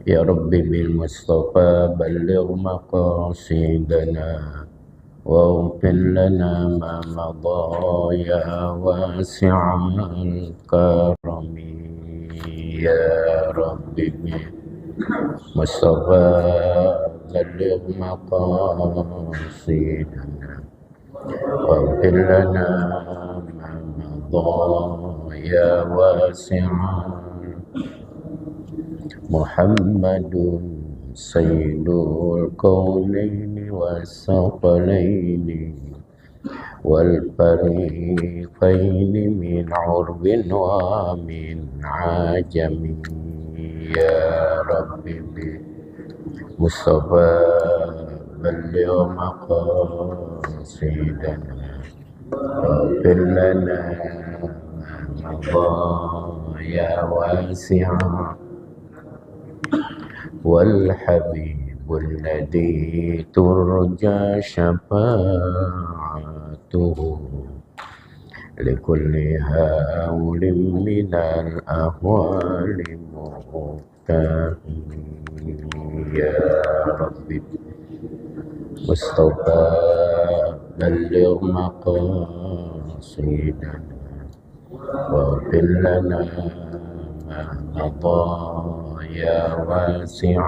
يا رب بالمصطفى بلغ مقاصدنا واغفر لنا ما مضى يا واسع الكرم يا رب بالمصطفى بلغ مقاصدنا واغفر لنا ما مضى يا واسع محمد سيد الكونين والثقلين والفريقين من عرب ومن عجم يا رب بالمصطفى بلغ مقاصدنا واغفر لنا ما مضى يا واسع والحبيب الذي ترجى شفاعته لكل هول من الأهوال مغتهم يا رب مصطفى بلغ مقاصدنا واغفر لنا ما مضى يا واسع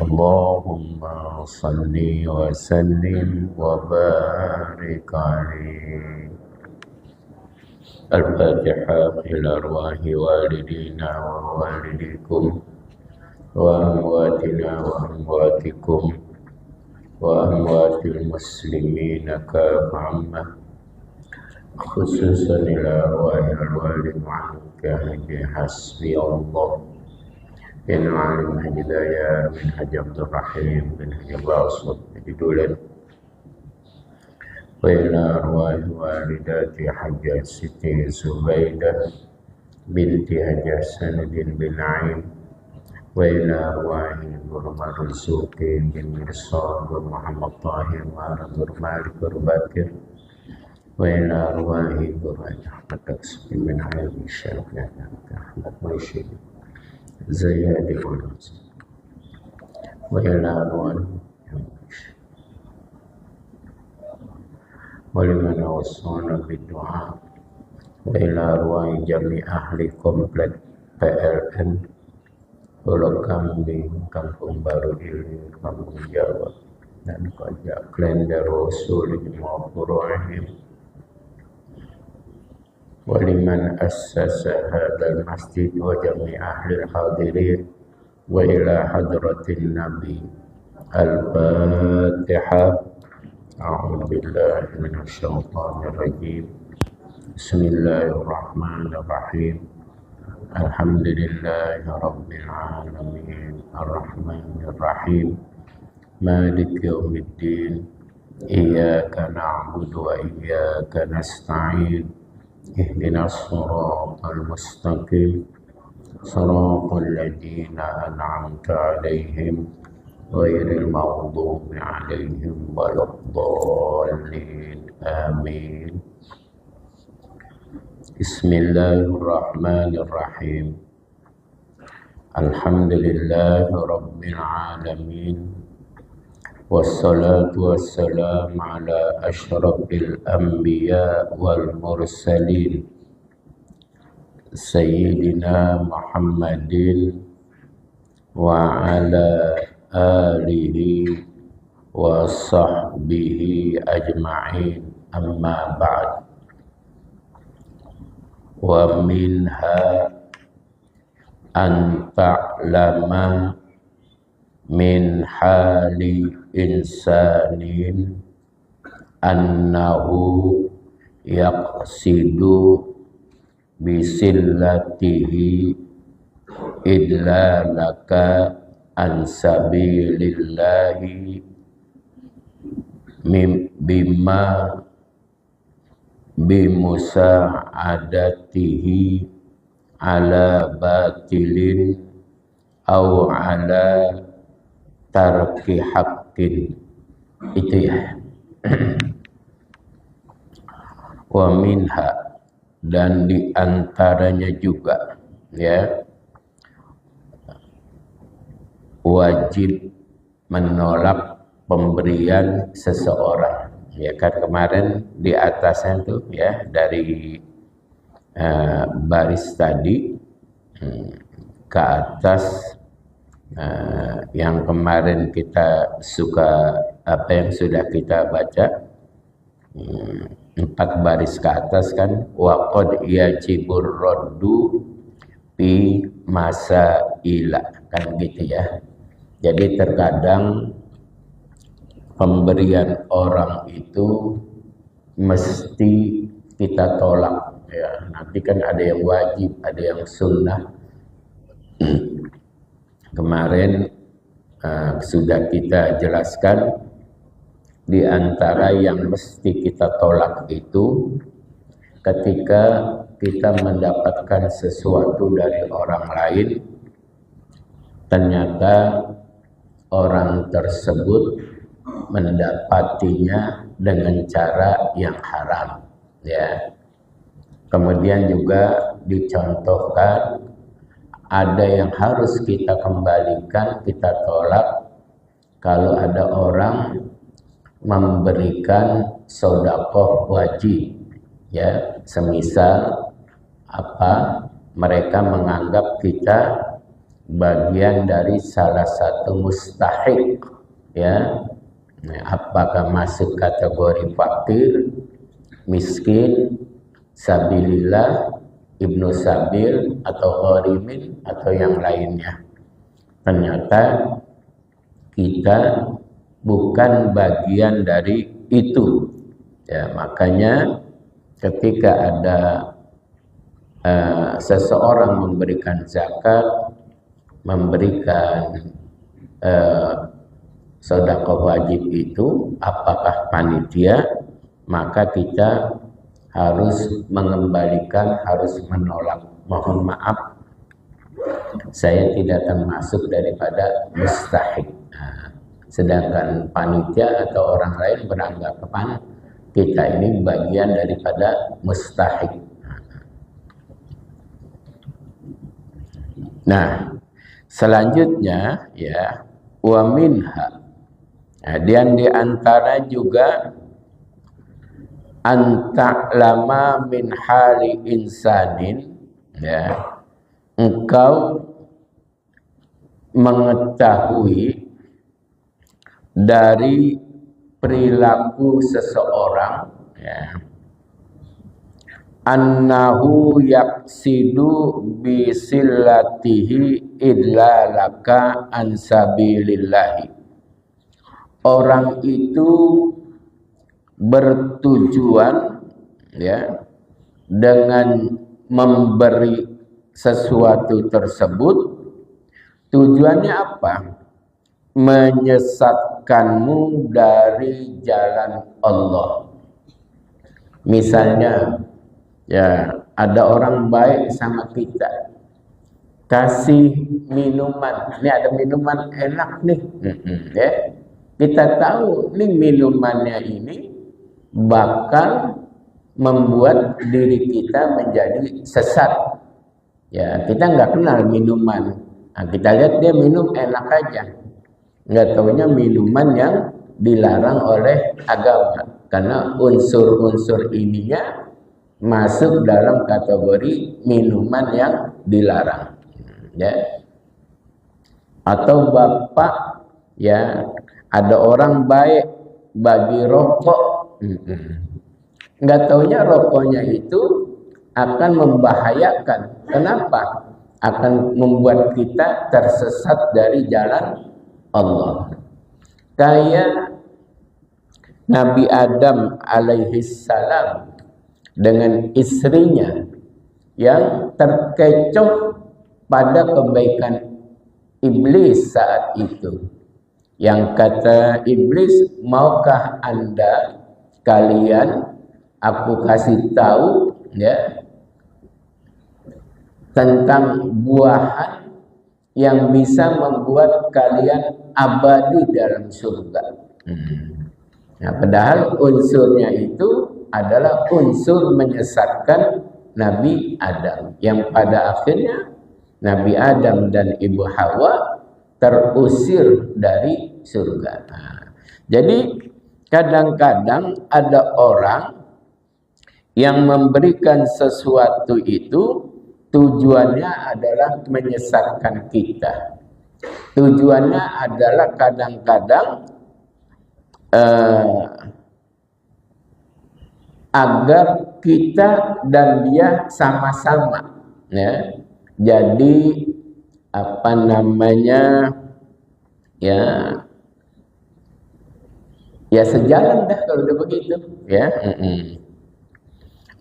اللهم صل وسلم وبارك عليه. الفاتحة إلى أرواح والدينا ووالديكم وأمواتنا وأمواتكم وأموات المسلمين كافة خصوصا إلى أرواح الوالد وعنك حسبي الله إن علم هدايا من حج عبد الرحيم من حج الأصل بدولة وإلى أرواح والدات حج ستي زبيدة بنت حج سند بن نعيم وإلى أرواح مرزوق بن مرصاد ومحمد طاهر وعرب مالك وبكر وإلى أرواح قرآن أحمد أكسب من عالم الشافعي أحمد مرشد زياد ونصر وإلى أرواح ولمن أوصانا بالدعاء وإلى أرواح جميع أهل كومplek PLN Pulau Kambing, Kampung Baru Ilir, Kampung Jawa dan Kojak Klender Rasul maupun Rahim waliman assasa hadal masjid wa jami' ahli hadirin wa ila hadratin nabi al-fatihah. A'udzu billahi minasy syaithanir rajim. Bismillahirrahmanirrahim. Alhamdulillahi rabbil alamin arrahmanir rahim maliki yaumiddin iyyaka na'budu wa iyyaka nasta'in ihdinas siratal mustaqim siratal ladzina an'amta 'alaihim ghairil maghdubi 'alaihim waladdallin amin. Bismillahirrahmanirrahim. Alhamdulillahi rabbil alamin wassalatu wassalamu ala asyrafil anbiya wal mursalin sayyidina Muhammadin wa ala alihi wa sahbihi ajma'in amma ba'd. Wa minha an ta'lama min hali insanin annahu yaqsidu bisillatihi idlalaka an sabilillahi bima bimusa'adatihi ala batilin au ala tarki haqqin. Itu ya. Wa minha, dan diantaranya juga ya, wajib menolak pemberian seseorang. Ya kan kemarin di atasnya tuh ya dari baris tadi ke atas yang kemarin kita apa yang sudah kita baca 4 baris ke atas kan, waqad yajibur raddu fi masaila kan gitu ya. Jadi terkadang pemberian orang itu mesti kita tolak ya. Nanti kan ada yang wajib, ada yang sunnah. Kemarin sudah kita jelaskan di antara yang mesti kita tolak itu ketika kita mendapatkan sesuatu dari orang lain, ternyata orang tersebut mendapatinya dengan cara yang haram ya. Kemudian juga dicontohkan ada yang harus kita kembalikan, kita tolak kalau ada orang memberikan sedekah wajib ya, semisal mereka menganggap kita bagian dari salah satu mustahik ya, apakah masuk kategori fakir, miskin, sabilillah, ibnu sabil atau gharimin atau yang lainnya. Ternyata kita bukan bagian dari itu ya. Makanya ketika ada seseorang memberikan zakat, memberikan sedekah wajib itu, apakah panitia, maka kita harus mengembalikan, harus menolak. Mohon maaf, saya tidak termasuk daripada mustahik. Sedangkan panitia atau orang lain beranggapan kita ini bagian daripada mustahik. Nah, selanjutnya ya, wa minha. Dan di antara juga anta'lama min hali insanin ya, engkau mengetahui dari perilaku seseorang ya, annahu yaksidu bisillatihi illa laka ansabilillahi. Orang itu bertujuan ya dengan memberi sesuatu tersebut, tujuannya apa? Menyesatkanmu dari jalan Allah. Misalnya ya ada orang baik sama kita, kasih minuman, ini ada minuman enak nih ya. Kita tahu nih minumannya ini bakal membuat diri kita menjadi sesat ya. Kita nggak kenal minuman, nah, kita lihat dia minum enak aja, nggak taunya minuman yang dilarang oleh agama, karena unsur-unsur ininya masuk dalam kategori minuman yang dilarang ya. Atau bapak ya, ada orang baik bagi rokok, nggak taunya rokoknya itu akan membahayakan. Kenapa? Akan membuat kita tersesat dari jalan Allah. Kayak Nabi Adam alaihi salam dengan istrinya yang terkecoh pada kebaikan iblis saat itu. Yang kata iblis, maukah Anda kalian aku kasih tahu ya tentang buahan yang bisa membuat kalian abadi dalam surga. Nah, padahal unsurnya itu adalah unsur menyesatkan Nabi Adam, yang pada akhirnya Nabi Adam dan Ibu Hawa terusir dari surga. Nah, jadi kadang-kadang ada orang yang memberikan sesuatu itu tujuannya adalah menyesatkan kita. Tujuannya adalah kadang-kadang agar kita dan dia sama-sama, ya. Jadi apa namanya, ya sejalan dah kalau udah begitu, ya.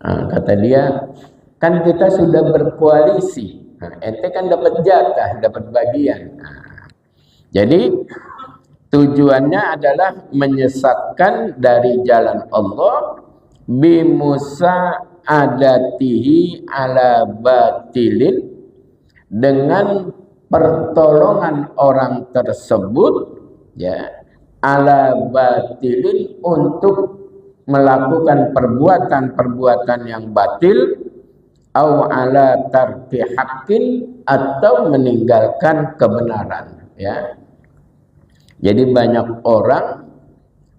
Kata dia, kan kita sudah berkoalisi, ente kan dapat jatah, dapat bagian. Jadi tujuannya adalah menyesatkan dari jalan Allah bimusa adatihi ala batilin, dengan pertolongan orang tersebut, ya, ala batilin, untuk melakukan perbuatan-perbuatan yang batil, au ala tarki haqqin, atau meninggalkan kebenaran, ya. Jadi banyak orang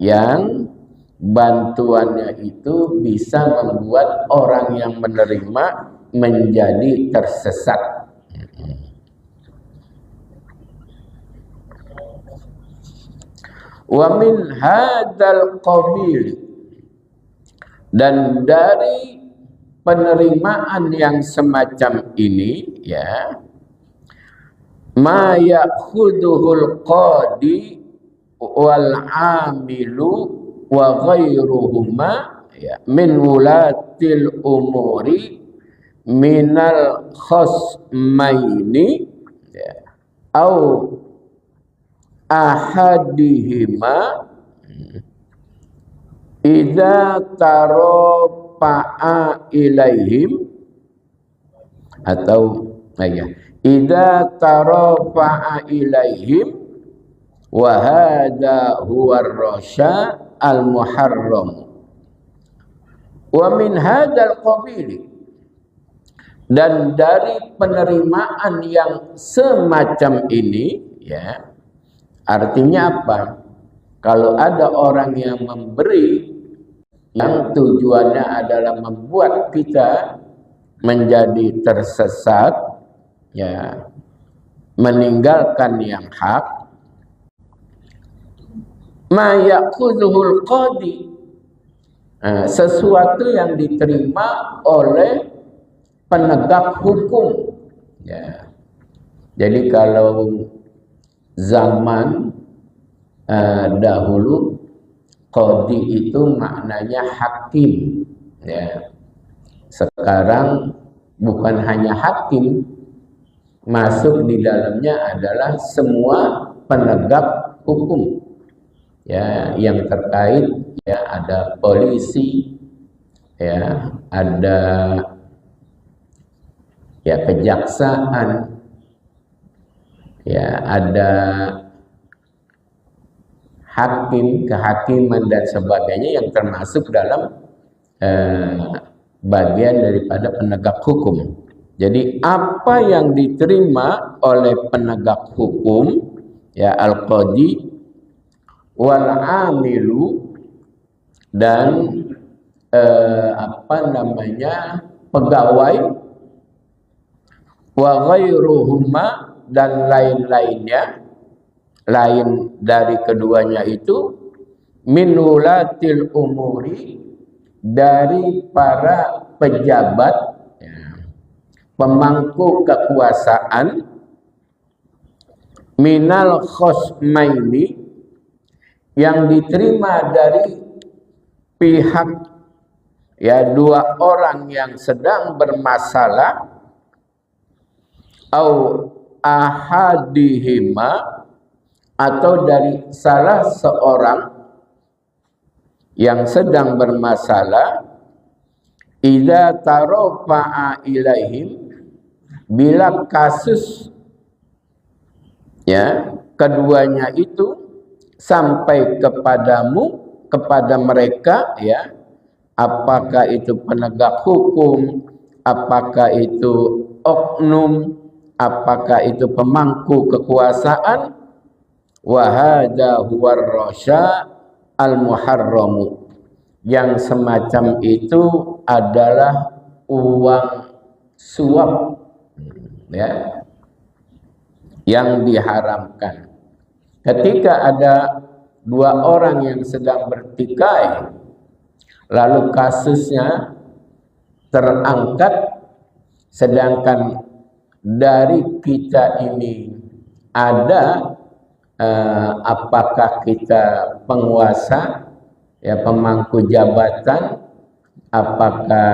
yang bantuannya itu bisa membuat orang yang menerima menjadi tersesat. Wa min hadzal qabil, dan dari penerimaan yang semacam ini, ya, ma ya'khudhuhul qadi wal amilu wa ghairuhuma, ya, min wulatil umuri minal khosmaini, ya, au ahadihima idza tarofa'a ilaihim, atau idza tarofa'a ilaihim wa hadza huwa ar-rasya al-muharram. Wa min hadzal qabili, dan dari penerimaan yang semacam ini, ya, artinya apa? Kalau ada orang yang memberi yang tujuannya adalah membuat kita menjadi tersesat, ya, meninggalkan yang hak, ma ya'khudhuhul qadi, sesuatu yang diterima oleh penegak hukum, ya. Jadi kalau zaman dahulu, qadi itu maknanya hakim, ya. Sekarang bukan hanya hakim, masuk di dalamnya adalah semua penegak hukum, ya, yang terkait, ya, ada polisi, ya, ada, ya, kejaksaan, ya, ada hakim, kehakiman dan sebagainya yang termasuk dalam bagian daripada penegak hukum. Jadi apa yang diterima oleh penegak hukum, ya, al-qadi wal amilu, dan apa namanya, pegawai, wa ghairuhuma, dan lain-lainnya, lain dari keduanya itu, min wulatil umuri, dari para pejabat, ya, pemangku kekuasaan, minal khosmaini, yang diterima dari pihak, ya, dua orang yang sedang bermasalah, au ahadihima, atau dari salah seorang yang sedang bermasalah, idza tarofa'a ilaihim, bila kasus, ya, keduanya itu sampai kepadamu, kepada mereka, ya, apakah itu penegak hukum, apakah itu oknum, apakah itu pemangku kekuasaan, wa hadza huwa ar-rasya al-muharramu, yang semacam itu adalah uang suap, ya, yang diharamkan. Ketika ada dua orang yang sedang bertikai, lalu kasusnya terangkat, sedangkan dari kita ini ada apakah kita penguasa, ya, pemangku jabatan, apakah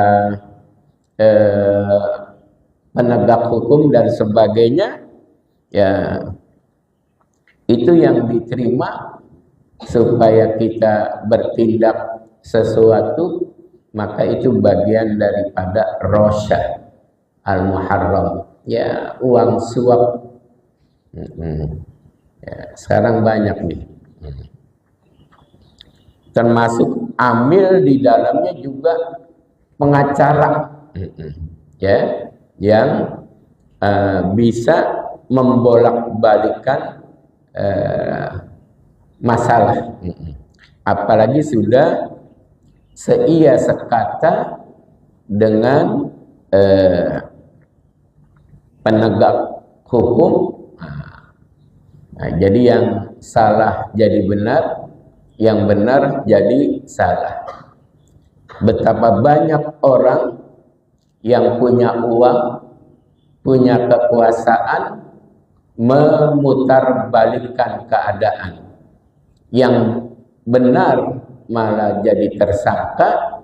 penegak hukum dan sebagainya, ya, itu yang diterima supaya kita bertindak sesuatu, maka itu bagian daripada rosya al-muharram, ya, uang suap. Ya, sekarang banyak nih, termasuk amil di dalamnya juga pengacara, ya, yang bisa membolak-balikan masalah, apalagi sudah seia sekata dengan penegak hukum. Nah, jadi yang salah jadi benar, yang benar jadi salah. Betapa banyak orang yang punya uang, punya kekuasaan, memutarbalikkan keadaan. Yang benar malah jadi tersangka,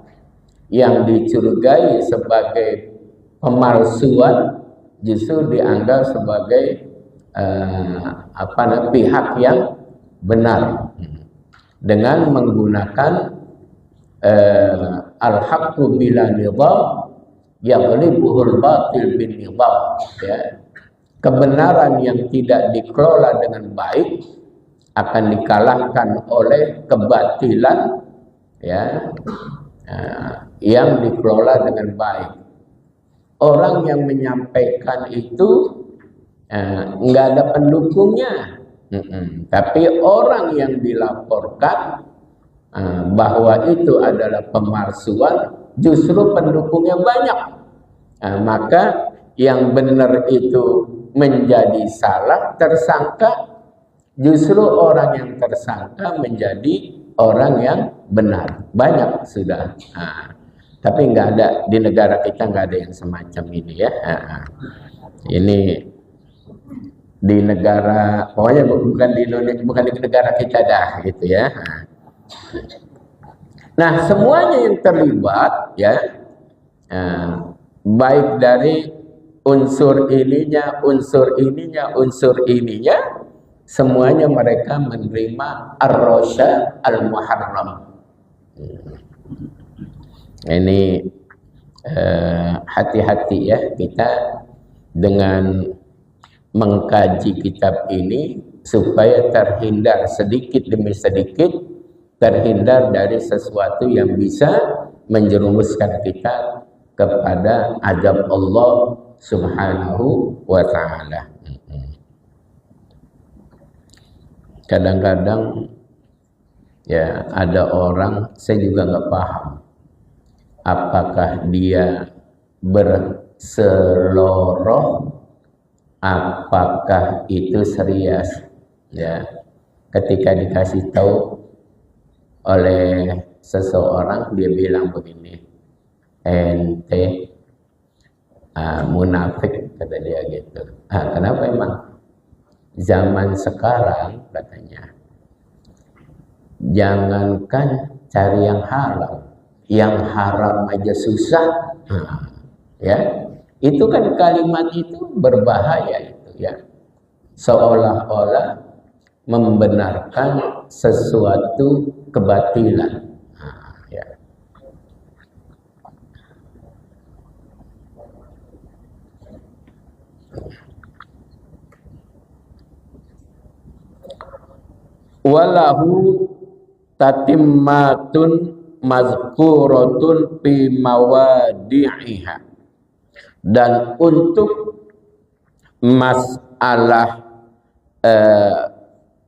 yang dicurigai sebagai pemalsuan justru dianggap sebagai pihak yang benar, dengan menggunakan al-haqqu bila nidham yaghlibuhul batil bin nidham, ya. Kebenaran yang tidak dikelola dengan baik akan dikalahkan oleh kebatilan, ya, yang dikelola dengan baik. Orang yang menyampaikan itu nggak ada pendukungnya, tapi orang yang dilaporkan bahwa itu adalah pemalsuan, justru pendukungnya banyak. Maka yang benar itu menjadi salah, tersangka, justru orang yang tersangka menjadi orang yang benar. Banyak sudah. Tapi nggak ada di negara kita, nggak ada yang semacam ini, ya. Ini di negara, pokoknya bukan di Indonesia, bukan di negara kita dah, gitu, ya. Nah, semuanya yang terlibat, ya, baik dari unsur ininya, semuanya mereka menerima ar-rasya al-muharram. Ini hati-hati, ya, kita dengan mengkaji kitab ini supaya terhindar sedikit demi sedikit, terhindar dari sesuatu yang bisa menjerumuskan kita kepada azab Allah Subhanahu wa ta'ala. Kadang-kadang, ya, ada orang, saya juga nggak paham apakah dia berseloroh, apakah itu serius, ya. Ketika dikasih tahu oleh seseorang, dia bilang begini, ente munafik, kata dia gitu. Kenapa emang? Zaman sekarang, katanya, jangankan cari yang haram aja susah. Ya, itu kan kalimat itu berbahaya itu, ya. Seolah-olah membenarkan sesuatu kebatilan. Ya. Walahu tatimmatun mazkuratun fi mawadi'iha, dan untuk masalah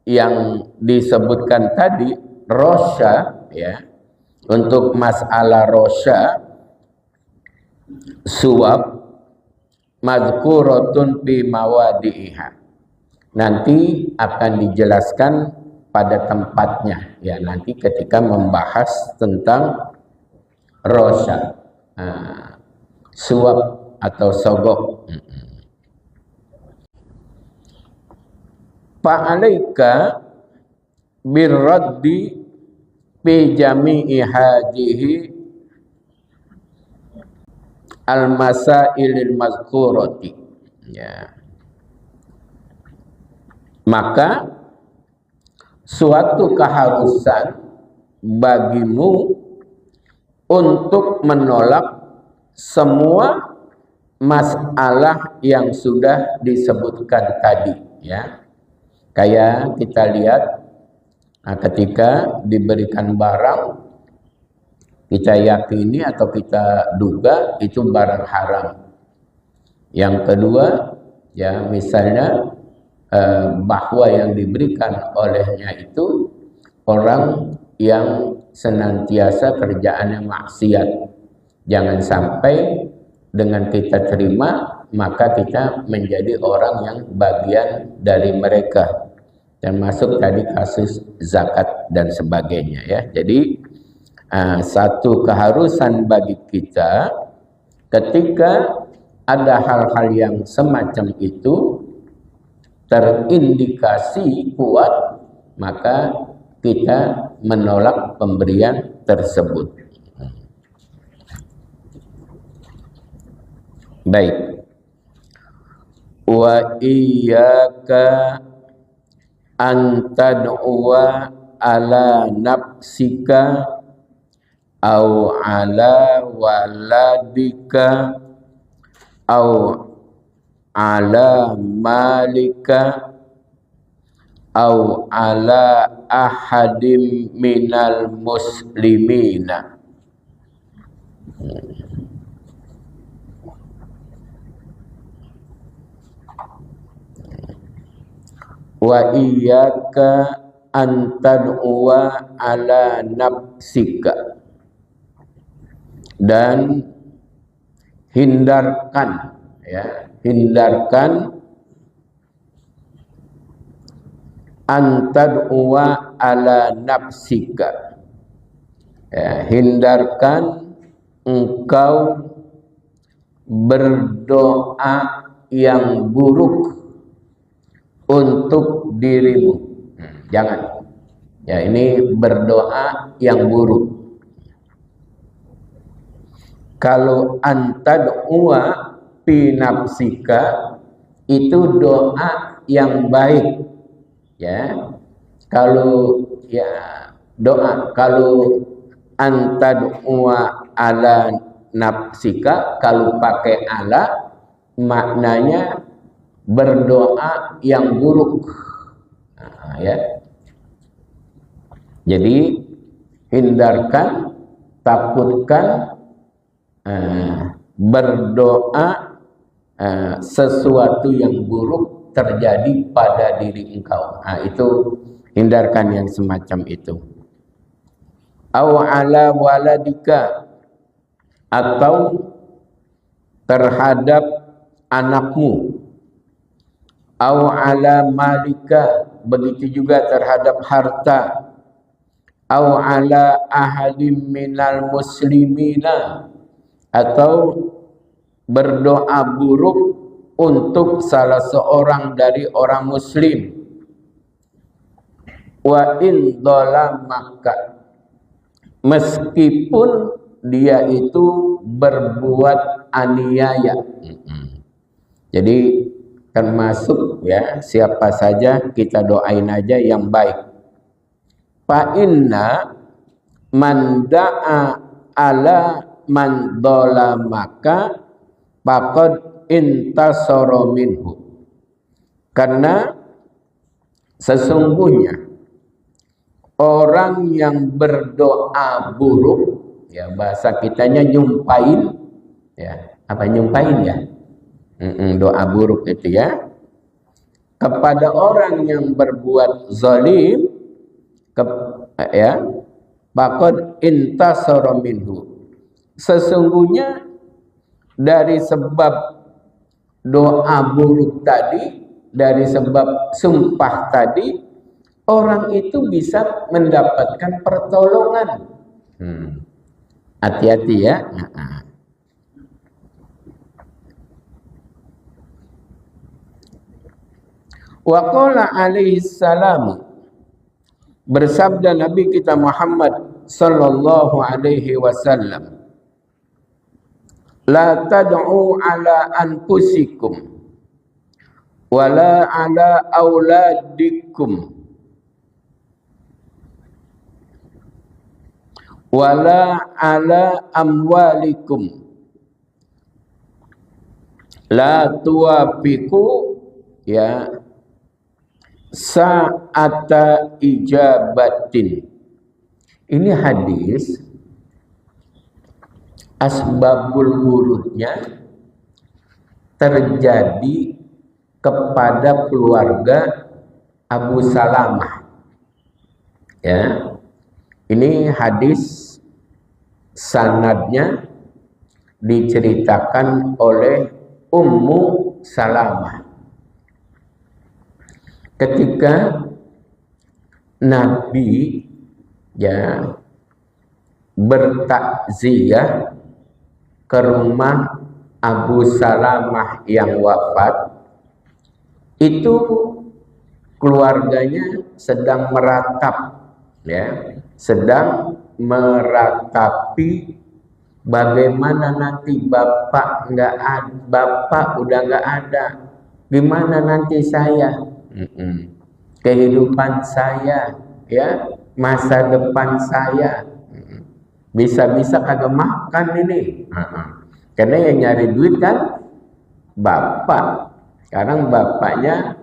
yang disebutkan tadi rosya, ya, untuk masalah rosya suap madzuratun fi mawadi'iha, nanti akan dijelaskan pada tempatnya, ya, nanti ketika membahas tentang rosya, suap atau sogok. Fa'alaika birraddi fi jami'i hadhihi al-masailil mazkurati, ya. Maka suatu keharusan bagimu untuk menolak semua masalah yang sudah disebutkan tadi, ya. Kayak kita lihat, ketika diberikan barang, kita yakini atau kita duga itu barang haram. Yang kedua, ya, misalnya bahwa yang diberikan olehnya itu orang yang senantiasa kerjaannya maksiat. Jangan sampai dengan kita terima maka kita menjadi orang yang bagian dari mereka, termasuk tadi kasus zakat dan sebagainya, ya. Jadi satu keharusan bagi kita ketika ada hal-hal yang semacam itu terindikasi kuat, maka kita menolak pemberian tersebut. Baik. Wa iyyaka an tad'uwa ala nafsika au ala waladika au ala malika au ala ahadim minal muslimina. Wa iyyaka an tad'uwa ala nafsika, dan hindarkan, ya, hindarkan an tad'uwa ala nafsika, ya, hindarkan engkau berdoa yang buruk untuk dirimu. Jangan, ya, ini berdoa yang buruk. Kalau antad'uwa fi nafsika itu doa yang baik, ya. Kalau, ya, doa kalau antad'uwa ala nafsika, kalau pakai ala maknanya berdoa yang buruk, ya. Jadi hindarkan, takutkan berdoa sesuatu yang buruk terjadi pada diri engkau. Itu hindarkan yang semacam itu. Aw ala waladika, atau terhadap anakmu. Aw ala malika, begitu juga terhadap harta. Aw ala ahadim minal muslimina, atau berdoa buruk untuk salah seorang dari orang muslim. Wa in dhalamaka, meskipun dia itu berbuat aniaya. Jadi termasuk, ya, siapa saja kita doain aja yang baik. Fa inna man da'a ala man dhalamaka faqad intasara minhu, karena sesungguhnya orang yang berdoa buruk, ya, bahasa kitanya nyumpain, ya, apa nyumpain, ya, Doa buruk itu ya. Kepada orang yang berbuat zalim, ya, faqad intasara minhu. Sesungguhnya dari sebab doa buruk tadi, dari sebab sumpah tadi, orang itu bisa mendapatkan pertolongan. Hati-hati ya. Wa qala alaihi salam, bersabda Nabi kita Muhammad sallallahu alaihi wasallam, la tad'u ala anfusikum wala ala auladikum wala ala amwalikum la tuwafiqu ya sa'ata ijabatin. Ini hadis asbabul wurudnya terjadi kepada keluarga Abu Salamah. Ya. Ini hadis sanadnya diceritakan oleh Ummu Salamah. Ketika Nabi ya bertakziah ke rumah Abu Salamah yang wafat, itu keluarganya sedang meratap, ya, sedang meratapi bagaimana nanti bapak udah nggak ada, gimana nanti saya, kehidupan saya, ya, masa depan saya, bisa-bisa kagak makan ini. Karena yang nyari duit kan bapak. Sekarang bapaknya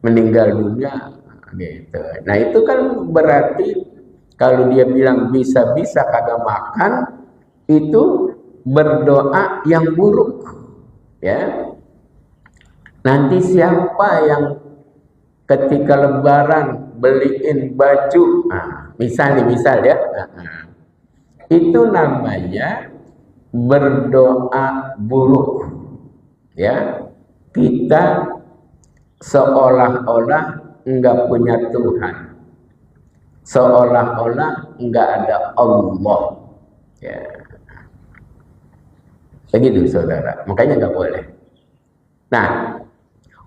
meninggal dunia gitu. Nah itu kan berarti kalau dia bilang bisa-bisa kagak makan, itu berdoa yang buruk, ya. Nanti siapa yang ketika lebaran beliin baju, misal ya, itu namanya berdoa buruk, ya. Kita seolah-olah enggak punya Tuhan, seolah-olah enggak ada Allah, ya. Begitu saudara, makanya enggak boleh. Nah,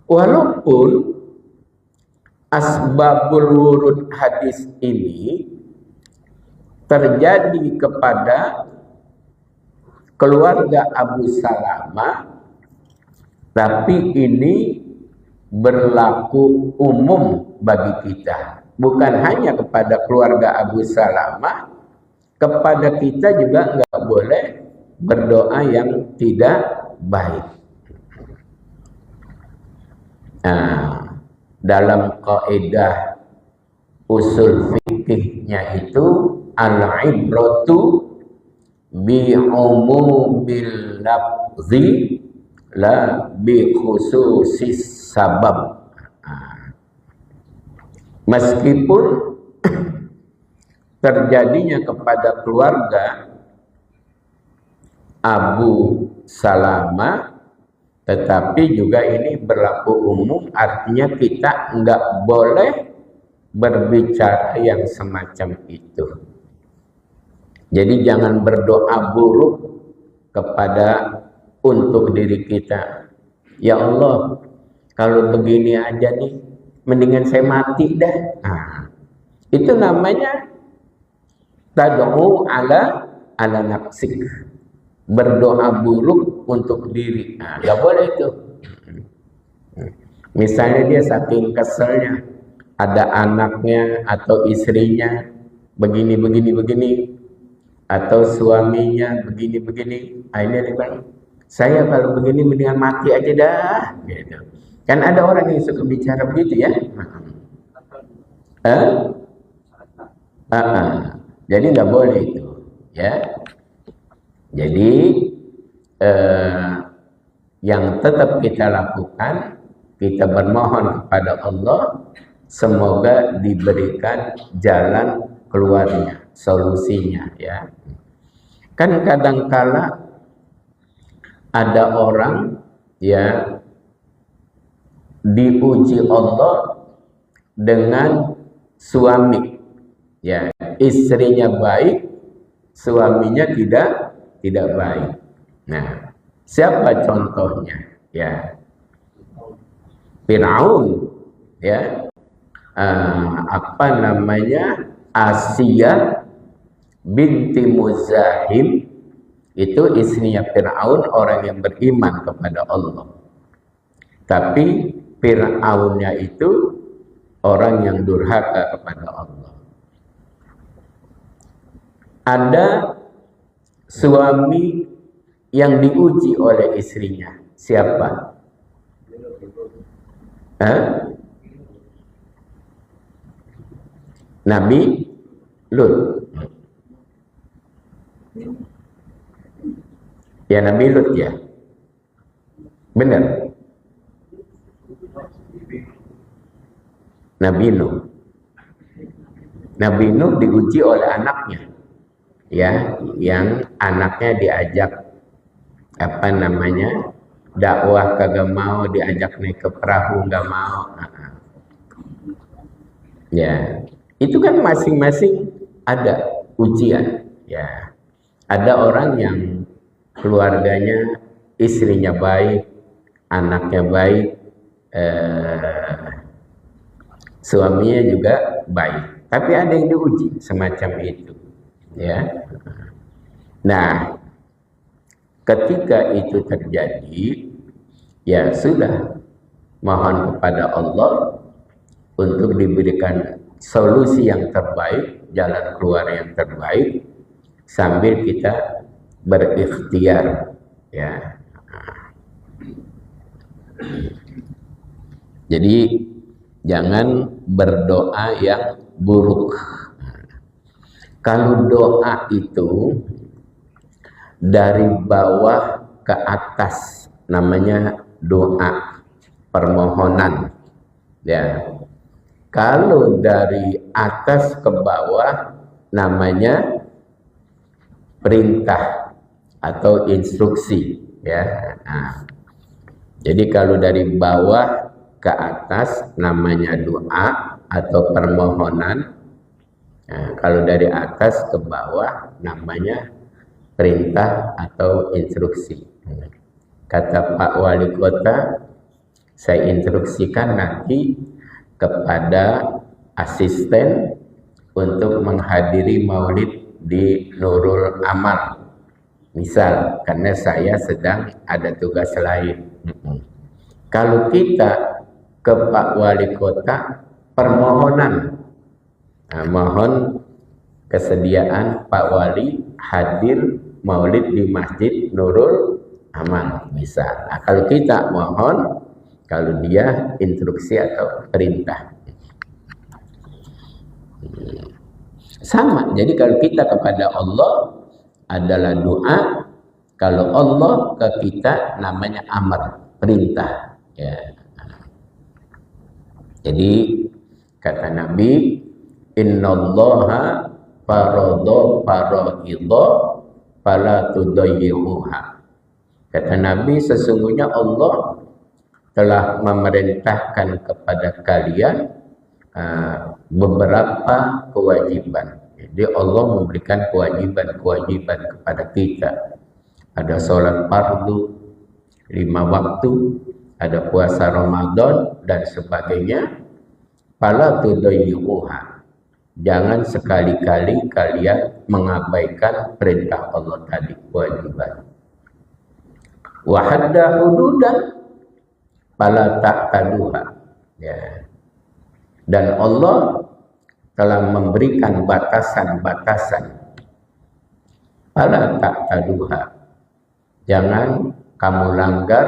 walaupun asbabul wurud hadis ini terjadi kepada keluarga Abu Salamah, tapi ini berlaku umum bagi kita. Bukan hanya kepada keluarga Abu Salamah, kepada kita juga nggak boleh berdoa yang tidak baik. Nah, dalam kaidah usul fikihnya itu al-ibratu bi umumil lafzi la bi khususis sabab. Meskipun terjadinya kepada keluarga Abu Salamah, tetapi juga ini berlaku umum, artinya kita enggak boleh berbicara yang semacam itu. Jadi jangan berdoa buruk kepada untuk diri kita. Ya Allah, kalau begini aja nih, mendingan saya mati dah. Itu namanya tad'u ala nafsik. Berdoa buruk untuk diri. Gak boleh itu. Misalnya dia saking keselnya, ada anaknya atau istrinya begini, atau suaminya begini. Akhirnya dia bilang, saya kalau begini mendingan mati aja dah. Gitu. Kan ada orang yang suka bicara begitu ya. Jadi nggak boleh itu, ya. Jadi yang tetap kita lakukan, kita bermohon kepada Allah semoga diberikan jalan keluarnya, solusinya ya. Kan kadangkala ada orang ya diuji Allah dengan suami ya, istrinya baik, suaminya tidak baik. Nah, siapa contohnya ya? Fir'aun ya, Asia binti Muzahim, itu istrinya Fir'aun, orang yang beriman kepada Allah. Tapi Fir'aunnya itu orang yang durhaka kepada Allah. Ada suami yang diuji oleh istrinya. Siapa? Nabi Lut. Ya, Nabi Lut ya. Benar. Nabi Nuh. Nabi Nuh diuji oleh anaknya. Ya, yang anaknya diajak dakwah kagak mau, diajak naik ke perahu nggak mau. Ya, itu kan masing-masing ada ujian. Ya, ada orang yang keluarganya, istrinya baik, anaknya baik, suaminya juga baik, tapi ada yang diuji semacam itu ya. Nah, ketika itu terjadi ya sudah, mohon kepada Allah untuk diberikan solusi yang terbaik, jalan keluar yang terbaik, sambil kita berikhtiar ya. Jadi jangan berdoa yang buruk. Kalau doa itu dari bawah ke atas namanya doa permohonan ya. Kalau dari atas ke bawah namanya perintah atau instruksi ya. Nah, jadi kalau dari bawah ke atas namanya doa atau permohonan. Nah, kalau dari atas ke bawah namanya perintah atau instruksi. Kata Pak Wali Kota, saya instruksikan nanti kepada asisten untuk menghadiri maulid di Nurul Amal. Misal, karena saya sedang ada tugas lain. Kalau kita ke Pak Wali Kota, permohonan. Nah, mohon kesediaan Pak Wali hadir maulid di Masjid Nurul Amal, misal. Nah, kalau kita mohon, kalau dia instruksi atau perintah. Sama, jadi kalau kita kepada Allah adalah doa, kalau Allah ke kita namanya amar, perintah. Ya. Jadi kata Nabi, innallaha faradha faraidha fala tudayyi'uha. Kata Nabi, sesungguhnya Allah telah memerintahkan kepada kalian beberapa kewajiban. Jadi Allah memberikan kewajiban-kewajiban kepada kita. Ada sholat fardu 5 waktu, ada puasa Ramadan dan sebagainya. Fala tudayyi'uha. Jangan sekali-kali kalian mengabaikan perintah Allah tadi, kewajiban. Wa hadda hududan fala ta'taduha. Ya. Dan Allah telah memberikan batasan-batasan. Fala ta'taduha. Jangan kamu langgar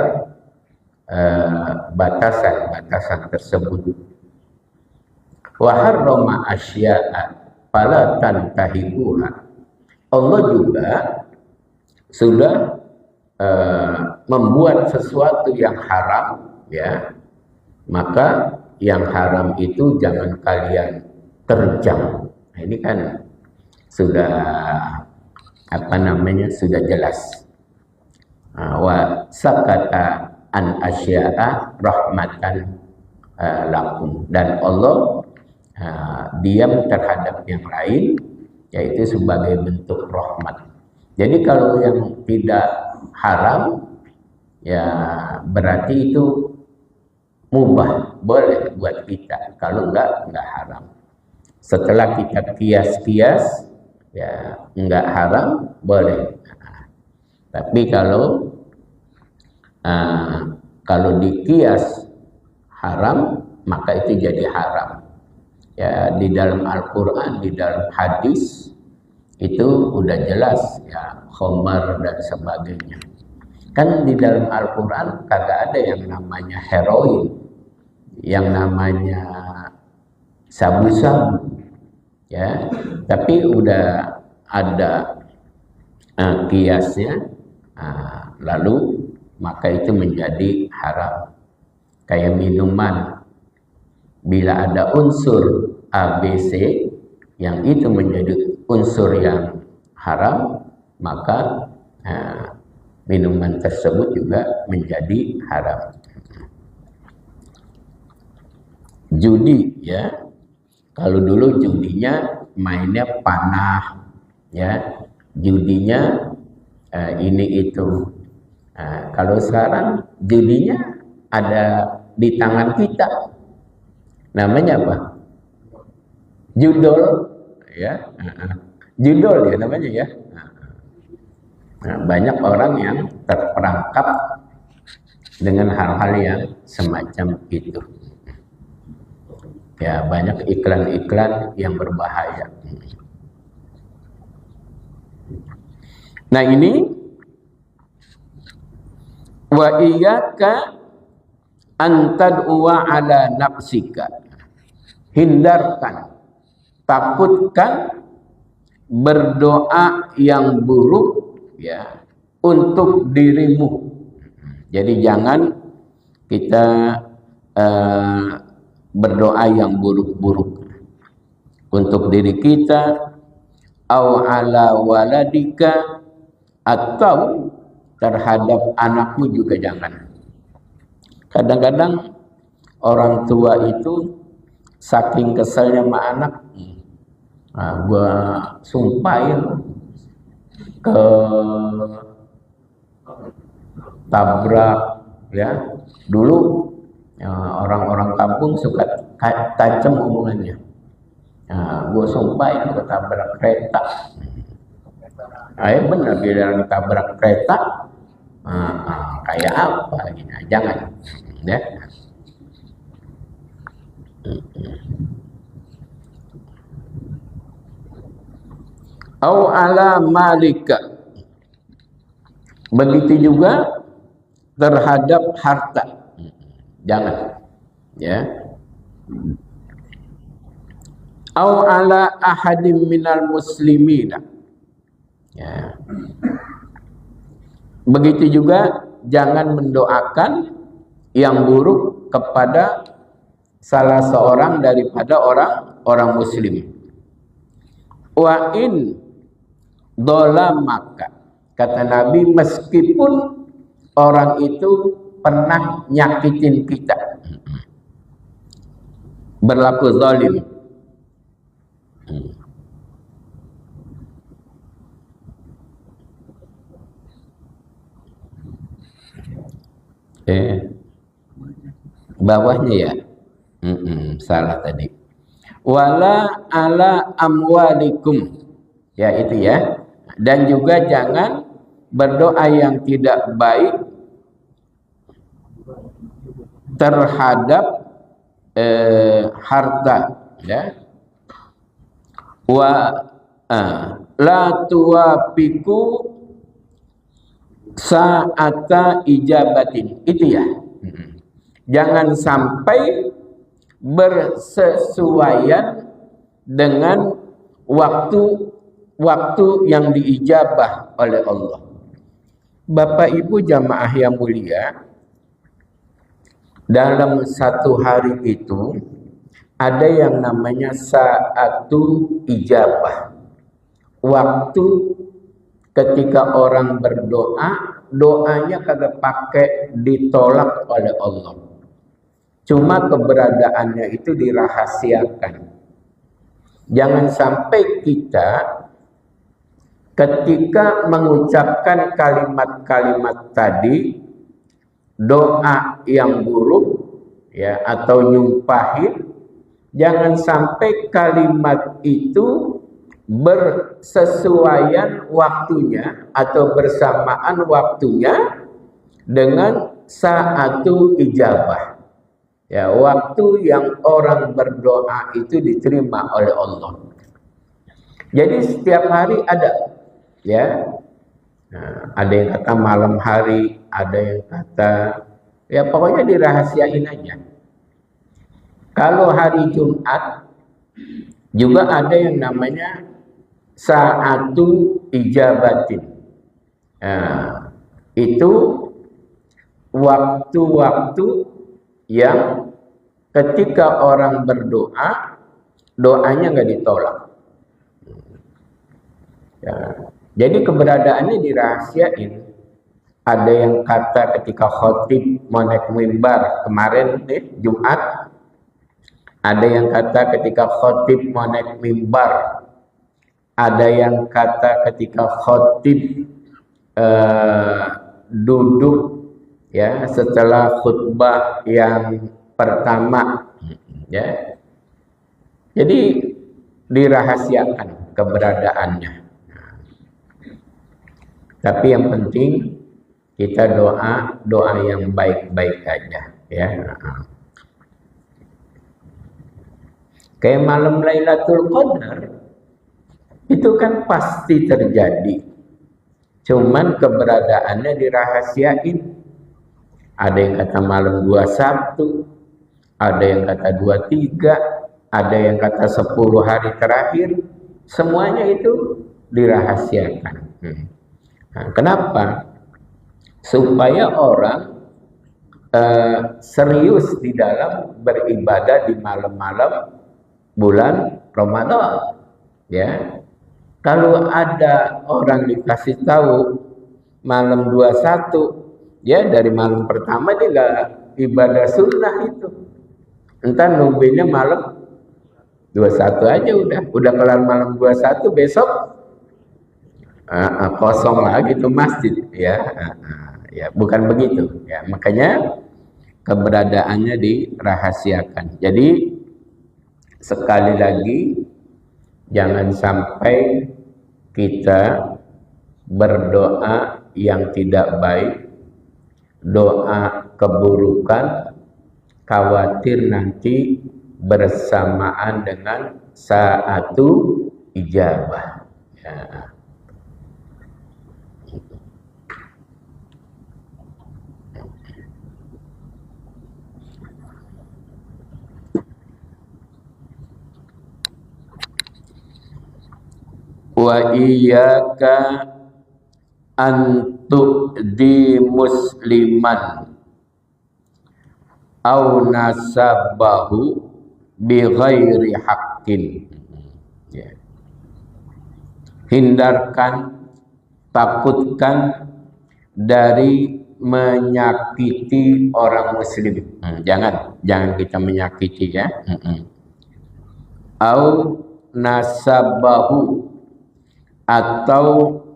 batasan-batasan tersebut. Wa harrama asya'a fala tantahibuha. Allah juga sudah membuat sesuatu yang haram, ya, maka yang haram itu jangan kalian terjang. Nah, ini kan sudah sudah jelas. Wa sakata an asya'a rahmatan lakum, dan Allah diam terhadap yang lain, yaitu sebagai bentuk rahmat. Jadi kalau yang tidak haram, ya berarti itu mubah, boleh buat kita. Kalau enggak haram. Setelah kita kias-kias, ya enggak haram, boleh. Tapi kalau dikias haram, maka itu jadi haram. Ya, di dalam Al-Quran, di dalam hadis itu udah jelas, ya, khamar dan sebagainya. Kan di dalam Al-Quran kagak ada yang namanya heroin, yang namanya sabu-sabu, ya. Tapi udah ada kiasnya, lalu maka itu menjadi haram. Kayak minuman, bila ada unsur ABC yang itu menjadi unsur yang haram, maka minuman tersebut juga menjadi haram. Judi, ya, kalau dulu judinya mainnya panah, ya, judinya ini itu. Kalau sekarang judinya ada di tangan kita, namanya apa? Judol, ya, judol ya namanya, ya. Nah, banyak orang yang terperangkap dengan hal-hal yang semacam itu. Ya, banyak iklan-iklan yang berbahaya. Nah, ini wa iyyaka an tad'uwa ala nafsika. Hindarkan, takutkan berdoa yang buruk, ya, untuk dirimu. Jadi jangan kita berdoa yang buruk-buruk untuk diri kita, au ala waladika, atau terhadap anakmu juga jangan. Kadang-kadang orang tua itu saking keselnya sama anak, gua sumpahin ke tabrak, ya. Dulu orang-orang kampung suka tajam omongannya. Gua sumpahin ke tabrak kereta. Benar, bila tabrak kereta, kayak apa? Jangan, ya. Au ala malika, begitu juga terhadap harta, jangan, ya. Au ala ahadim minal muslimina, ya. Begitu juga jangan mendoakan yang buruk kepada salah seorang daripada orang muslim. Wa in dolamaka, kata Nabi, meskipun orang itu pernah nyakitin kita, berlaku zalim. Bawahnya, ya, salah tadi. Wala ala amwalikum, ya, itu, ya. Dan juga jangan berdoa yang tidak baik terhadap harta, ya. Wa la tuwafiku sa'ata ijabatin, itu, ya. Jangan sampai bersesuaian dengan waktu yang diijabah oleh Allah. Bapak Ibu jamaah yang mulia, dalam satu hari itu ada yang namanya sa'atu ijabah. Waktu ketika orang berdoa, doanya kagak pakai ditolak oleh Allah. Cuma keberadaannya itu dirahasiakan. Jangan sampai kita ketika mengucapkan kalimat-kalimat tadi, doa yang buruk ya atau nyumpahin, jangan sampai kalimat itu bersesuaian waktunya atau bersamaan waktunya dengan sa'atu ijabah. Ya, waktu yang orang berdoa itu diterima oleh Allah. Jadi setiap hari ada, ya. Nah, ada yang kata malam hari, ada yang kata, ya pokoknya dirahasiain aja. Kalau hari Jumat juga ada yang namanya sa'atu ijabatin. Nah, itu waktu-waktu yang ketika orang berdoa, doanya nggak ditolak. Ya. Jadi keberadaannya dirahasiain. Ada yang kata ketika khotib mau naik mimbar kemarin Jumat, ada yang kata ketika khotib mau naik mimbar, ada yang kata ketika khotib duduk ya setelah khutbah yang pertama, ya. Jadi dirahasiakan keberadaannya. Tapi yang penting kita doa yang baik-baik aja, ya. Kayak malam Lailatul Qadar itu kan pasti terjadi. Cuman keberadaannya dirahasiain. Ada yang kata malam 21, ada yang kata 23, ada yang kata 10 hari terakhir. Semuanya itu dirahasiakan. Nah, kenapa? Supaya orang serius di dalam beribadah di malam-malam bulan Ramadan, ya. Kalau ada orang dikasih tahu malam 21, ya dari malam pertama dia nggak ibadah sunnah itu. Entar nungguinnya malam 21 aja udah kelar malam 21, besok kosong lagi tuh masjid, ya. Ya bukan begitu, ya. Makanya keberadaannya dirahasiakan. Jadi sekali lagi jangan sampai kita berdoa yang tidak baik, doa keburukan, khawatir nanti bersamaan dengan sa'atu ijabah. Ya. Wa iyyaka an tu'di musliman au nasabahu bi ghairi haqqin. Ya. Hindarkan, takutkan dari menyakiti orang muslim. Jangan kita menyakiti, ya. Au nasabahu, atau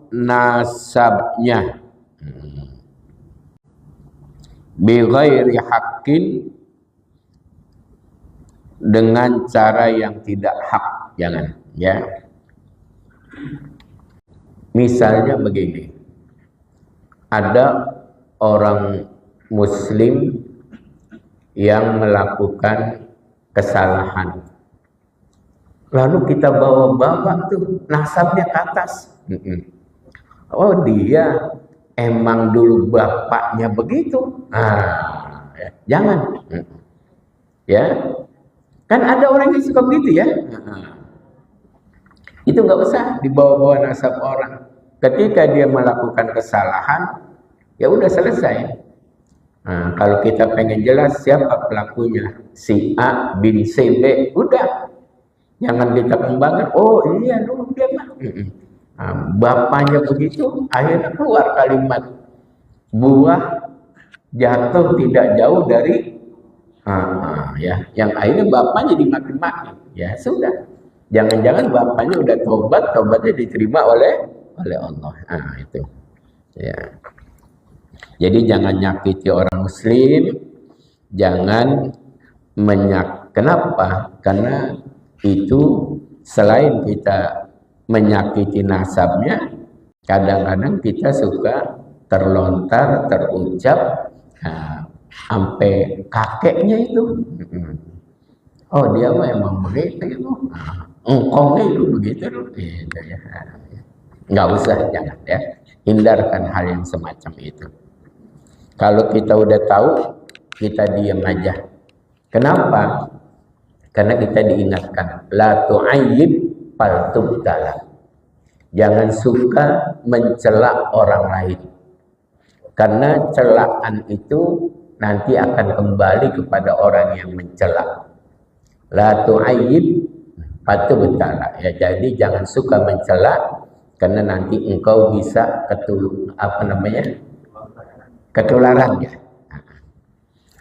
nasabnya, bi ghairi haqqin, dengan cara yang tidak hak. Jangan, ya. Misalnya begini, ada orang muslim yang melakukan kesalahan, lalu kita bawa-bawa tuh nasabnya ke atas. Oh, dia emang dulu bapaknya begitu. Ya, jangan. Ya, kan ada orang yang suka begitu, ya. Itu nggak usah dibawa-bawa nasab orang. Ketika dia melakukan kesalahan, ya udah selesai. Nah, kalau kita pengen jelas siapa pelakunya, si A bin C B, udah. Jangan kita kembangkan, oh iya dulu dia mah. Bapaknya begitu, akhirnya keluar kalimat, buah jatuh tidak jauh dari, ya, yang akhirnya bapaknya dimaki-maki. Ya sudah, jangan-jangan bapaknya udah tobat, tobatnya diterima oleh Allah. Itu. Ya. Jadi jangan nyakiti orang muslim, jangan kenapa? Karena itu selain kita menyakiti nasabnya, kadang-kadang kita suka terlontar, terucap, sampai kakeknya itu. Oh dia mah emang begitu itu. Engkongnya itu begitu gitu ya. Nggak usah, jangan ya. Hindarkan hal yang semacam itu. Kalau kita udah tahu, kita diam aja. Kenapa? Karena kita diingatkan, la tu'ayyib fal tubtala. Jangan suka mencela orang lain. Karena celaan itu nanti akan kembali kepada orang yang mencela. La tu'ayyib fal tubtala. Ya, jadi jangan suka mencela karena nanti engkau bisa ketularan ya.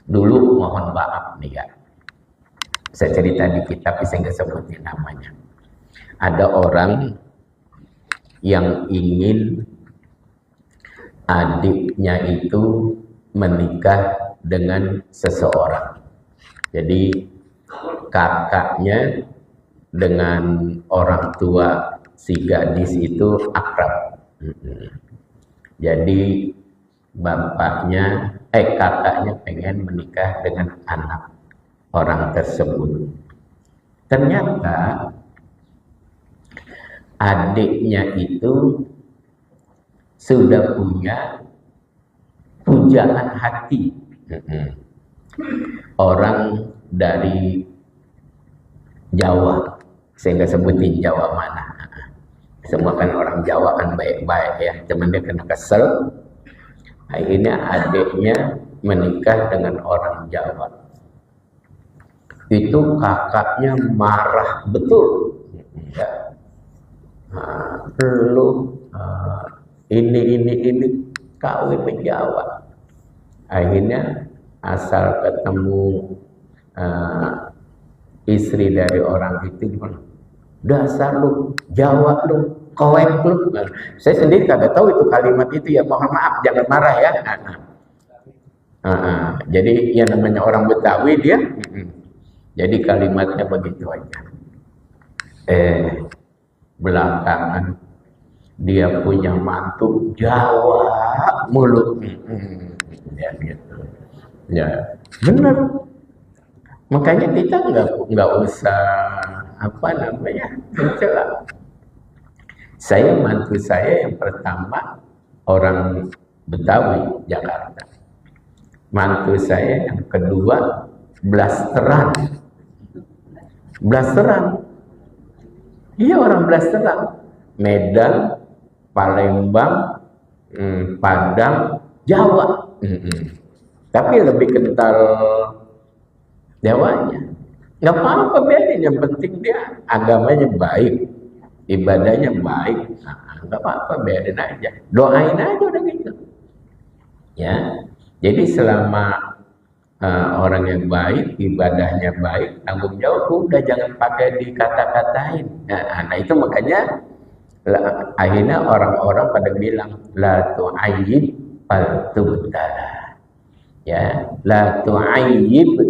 Dulu mohon maaf nih ya, saya cerita di kitab saya nggak sebutin namanya. Ada orang yang ingin adiknya itu menikah dengan seseorang. Jadi kakaknya dengan orang tua si gadis itu akrab. Jadi kakaknya pengen menikah dengan anak orang tersebut. Ternyata adiknya itu sudah punya pujaan hati. Orang dari Jawa, saya nggak sebutin Jawa mana. Semua kan orang Jawa kan baik-baik ya, cuman dia kena kesel. Akhirnya adiknya menikah dengan orang Jawa. Itu kakaknya marah betul. Ya. Ini kawin ke Jawa. Akhirnya asal ketemu istri dari orang itu, dasar lu Jawa lu, koek lu. Saya sendiri kagak tahu itu kalimat itu ya, mohon maaf, jangan marah ya. Jadi yang namanya orang Betawi dia, jadi kalimatnya begitu aja. Belakangan dia punya mantu Jawa mulu. Ya gitu. Ya benar. Makanya kita nggak usah mencela. Mantu saya yang pertama orang Betawi Jakarta. Mantu saya yang kedua blasteran. Iya orang blasteran. Medan, Palembang, Padang, Jawa. Tapi lebih kental Jawanya. Nggak apa-apa biarin, yang penting dia agamanya baik, ibadahnya baik. Nggak apa-apa, biarin aja. Doain aja udah gitu. Ya. Jadi selama orang yang baik, ibadahnya baik, tanggung jawab udah jangan pakai dikata-katain. Nah itu makanya akhirnya orang-orang pada bilang la tu'ayyib fal tubtala. Ya, la tu'ayyib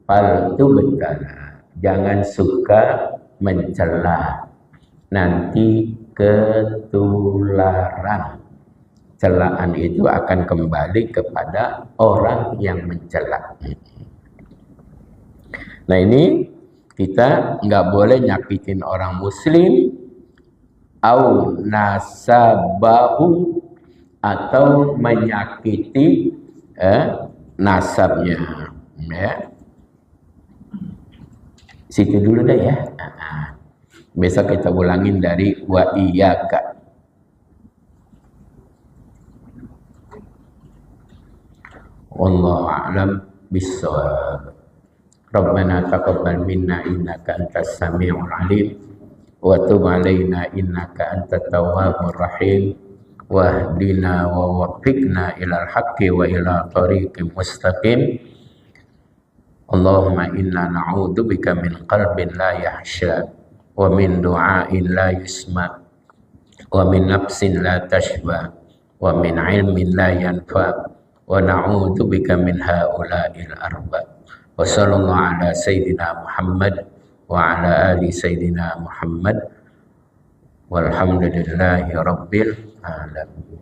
fal tubtala. Jangan suka mencela, nanti ketularan. Celaan itu akan kembali kepada orang yang mencela. Nah ini kita nggak boleh nyakitin orang muslim, au nasabahu, atau menyakiti nasabnya. Ya. Situ dulu deh ya. Besok kita ulangin dari wa iyyaka. Wallahu a'lam bissawab. Rabbana taqabbal minna innaka antas samiul alim wa tub alaina innaka antat tawwabur rahim wahdina wa waffiqna ilal haqqi wa ila tariqim mustaqim. Allahumma inna na'udzubika min qalbin la yahsha wa min du'ain la yusma wa min nafsin la tashba wa min ilmin la yanfa wa na'udzubika min haula'il arba. Wa sallallahu ala sayyidina Muhammad wa ala ali sayyidina Muhammad walhamdulillahi rabbil alamin.